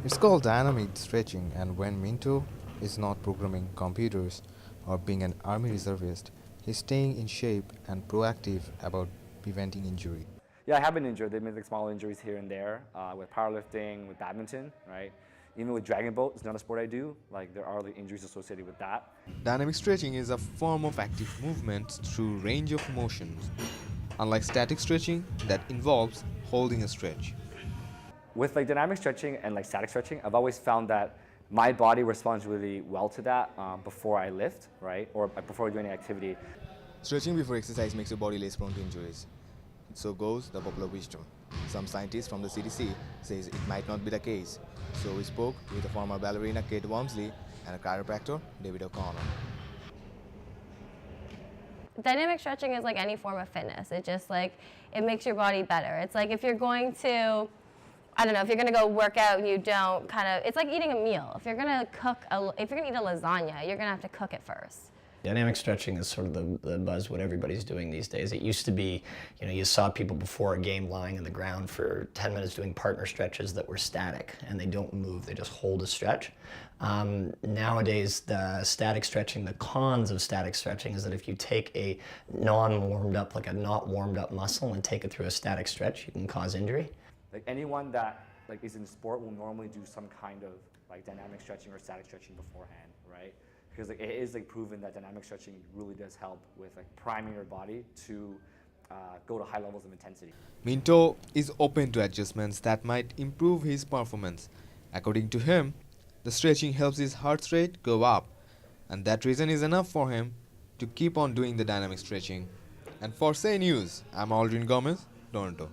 It's called dynamic stretching, and when Minto is not programming computers or being an army reservist, he's staying in shape and proactive about preventing injury. Yeah, I have been injured. They've been like small injuries here and there with powerlifting, with badminton, right? Even with dragon boat, it's not a sport I do. Like there are like injuries associated with that. Dynamic stretching is a form of active movement through range of motions, unlike static stretching that involves holding a stretch. With like dynamic stretching and like static stretching, I've always found that my body responds really well to that before I lift, right? Or before I do any activity. Stretching before exercise makes your body less prone to injuries. So goes the popular wisdom. Some scientists from the CDC says it might not be the case. So we spoke with a former ballerina Kate Wormsley and a chiropractor David O'Connor. Dynamic stretching is like any form of fitness. It just like, it makes your body better. It's like if you're going to, I don't know, if you're gonna go work out and you don't kind of, it's like eating a meal. If you're gonna if you're gonna eat a lasagna, you're gonna have to cook it first. Dynamic stretching is sort of the buzz what everybody's doing these days. It used to be, you saw people before a game lying on the ground for 10 minutes doing partner stretches that were static and they don't move, they just hold a stretch. Nowadays, the static stretching, the cons of static stretching is that if you take a non-warmed up, like a not warmed up muscle and take it through a static stretch, you can cause injury. Like anyone that like is in sport will normally do some kind of like dynamic stretching or static stretching beforehand, right? Because like, it is like proven that dynamic stretching really does help with like priming your body to go to high levels of intensity. Minto is open to adjustments that might improve his performance. According to him, the stretching helps his heart rate go up, and that reason is enough for him to keep on doing the dynamic stretching. And for Say News, I'm Aldrin Gomez, Toronto.